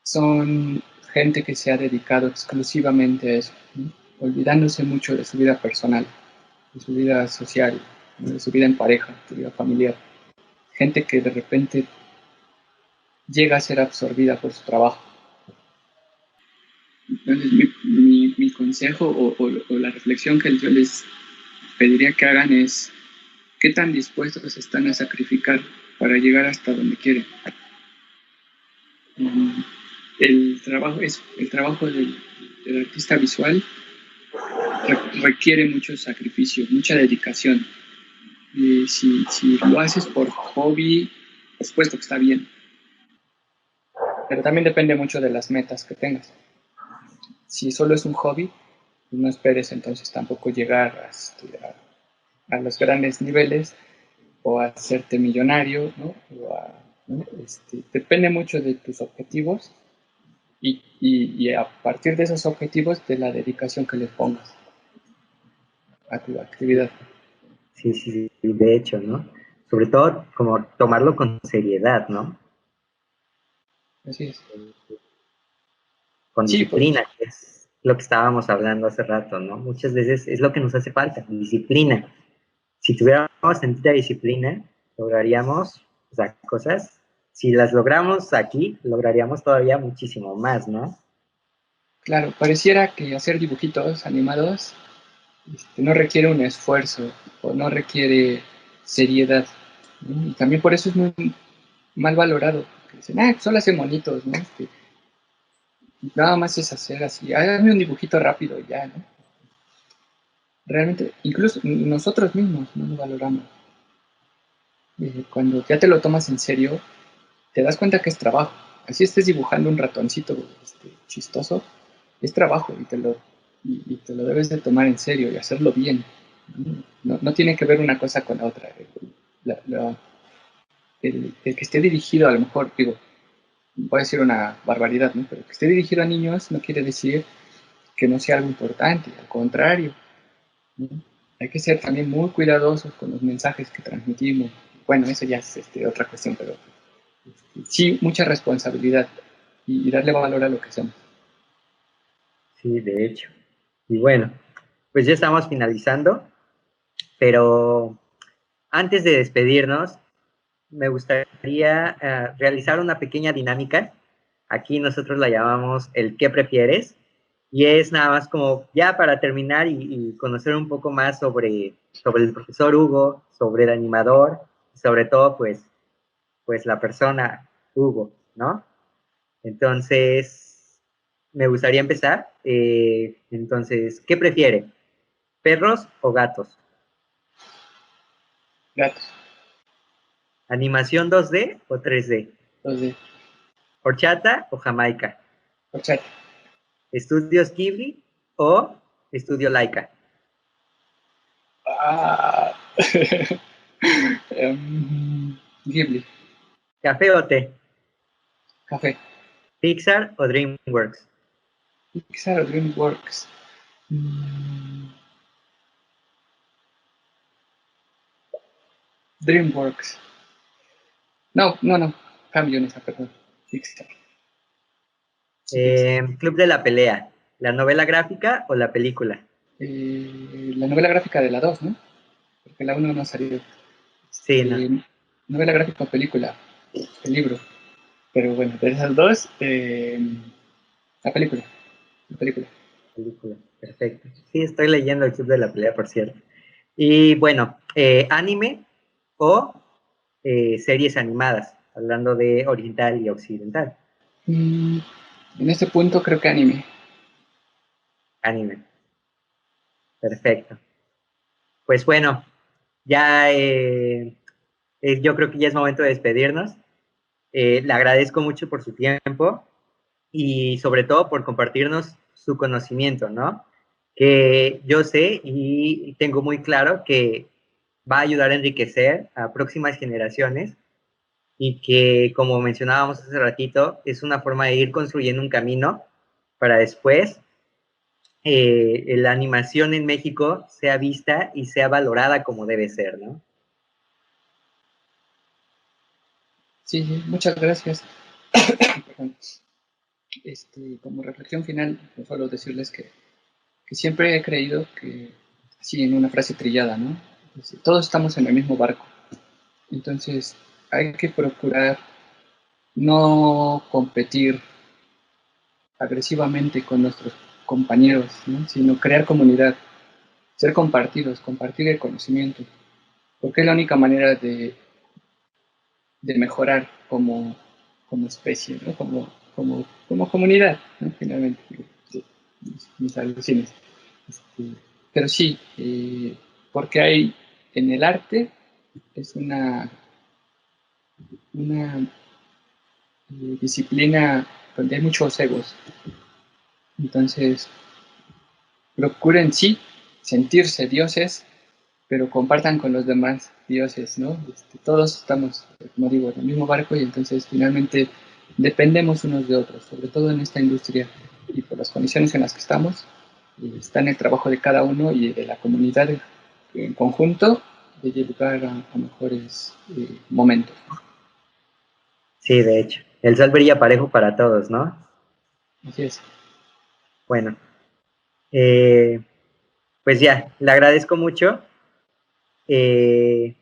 son gente que se ha dedicado exclusivamente a eso, ¿no? Olvidándose mucho de su vida personal, de su vida social, ¿no? De su vida en pareja, de su vida familiar. Gente que de repente llega a ser absorbida por su trabajo. Entonces, mi consejo o la reflexión que yo les pediría que hagan es qué tan dispuestos están a sacrificar para llegar hasta donde quieren. El trabajo del artista visual requiere mucho sacrificio, mucha dedicación. Y si lo haces por hobby, por supuesto que está bien, pero también depende mucho de las metas que tengas. Si solo es un hobby, no esperes entonces tampoco llegar a los grandes niveles o a hacerte millonario, ¿no? ¿no? Depende mucho de tus objetivos y a partir de esos objetivos de la dedicación que le pongas a tu actividad. Sí, sí, sí, de hecho, ¿no? Sobre todo como tomarlo con seriedad, ¿no? Así es. Con Sí, disciplina, que es lo que estábamos hablando hace rato, ¿no? Muchas veces es lo que nos hace falta, disciplina. Si tuviéramos tantita disciplina, lograríamos, o sea, cosas, si las logramos aquí, lograríamos todavía muchísimo más, ¿no? claro, pareciera que hacer dibujitos animados no requiere un esfuerzo o no requiere seriedad, ¿no? Y también por eso es muy mal valorado. Dicen, solo hacen monitos, ¿no? Nada más es hacer así, hazme un dibujito rápido y ya, ¿no? Realmente, incluso nosotros mismos no lo valoramos. Cuando ya te lo tomas en serio, te das cuenta que es trabajo. Así estés dibujando un ratoncito chistoso, es trabajo y te lo debes de tomar en serio y hacerlo bien. No tiene que ver una cosa con la otra. El que esté dirigido, a lo mejor, digo, voy a decir una barbaridad, ¿no? Pero que esté dirigido a niños no quiere decir que no sea algo importante, al contrario, ¿no? Hay que ser también muy cuidadosos con los mensajes que transmitimos. Bueno, eso ya es otra cuestión, pero sí, mucha responsabilidad y darle valor a lo que somos. Sí, de hecho. Y bueno, pues ya estamos finalizando, pero antes de despedirnos, me gustaría realizar una pequeña dinámica. Aquí nosotros la llamamos el ¿qué prefieres? Y es nada más como ya para terminar y conocer un poco más sobre el profesor Hugo, sobre el animador, sobre todo pues la persona Hugo, ¿no? Entonces, me gustaría empezar. Entonces, ¿qué prefiere? ¿Perros o gatos? Gatos, ¿Animación 2D o 3D? los de ¿Horchata o Jamaica? horchata. ¿Estudios Ghibli o Estudio Laika? Ah. Ghibli, ¿Café o té? café. ¿Pixar o DreamWorks? Pixar o DreamWorks. Mm, DreamWorks. No, no, no. Cambio en esa, perdón. Pixar. Sí, Pixar. Club de la pelea. ¿La novela gráfica o la película? La novela gráfica de la 2, ¿no? Porque la uno no ha salido. Sí, no. Novela gráfica o película, el libro. Pero bueno, de esas dos, la película. La película. Película. Perfecto. Sí, estoy leyendo el Club de la pelea, por cierto. Y bueno, anime o series animadas, hablando de oriental y occidental. Mm, en este punto creo que anime. Anime. Perfecto. Pues bueno, ya yo creo que ya es momento de despedirnos. Le agradezco mucho por su tiempo y sobre todo por compartirnos su conocimiento, ¿no? Que yo sé y tengo muy claro que va a ayudar a enriquecer a próximas generaciones y que, como mencionábamos hace ratito, es una forma de ir construyendo un camino para después la animación en México sea vista y sea valorada como debe ser, ¿no? Sí, sí, muchas gracias. Perdón. Como reflexión final, solo decirles que siempre he creído que, así en una frase trillada, ¿no? Todos estamos en el mismo barco. Entonces, hay que procurar no competir agresivamente con nuestros compañeros, ¿no? Sino crear comunidad, ser compartidos, compartir el conocimiento, porque es la única manera de mejorar como especie, ¿no? Como comunidad, ¿no? Finalmente, sí, mis alucines. Pero sí, porque hay en el arte es una disciplina donde hay muchos egos. Entonces, procuren sí sentirse dioses, pero compartan con los demás dioses, ¿no? Todos estamos, como digo, en el mismo barco y entonces finalmente dependemos unos de otros, sobre todo en esta industria y por las condiciones en las que estamos, está en el trabajo de cada uno y de la comunidad en conjunto de llegar a mejores momentos. Sí, de hecho. El sol brilla parejo para todos, ¿no? Así es. Bueno, eh, pues ya, le agradezco mucho. Eh,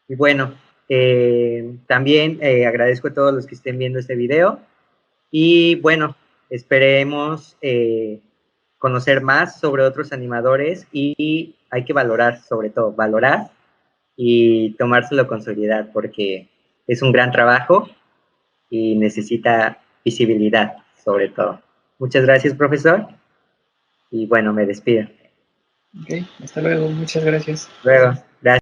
y bueno, también agradezco a todos los que estén viendo este video. Y bueno, esperemos conocer más sobre otros animadores y hay que valorar, sobre todo, valorar y tomárselo con seriedad porque es un gran trabajo y necesita visibilidad, sobre todo. Muchas gracias, profesor. Y bueno, me despido. Ok, hasta luego, muchas gracias. Luego, gracias.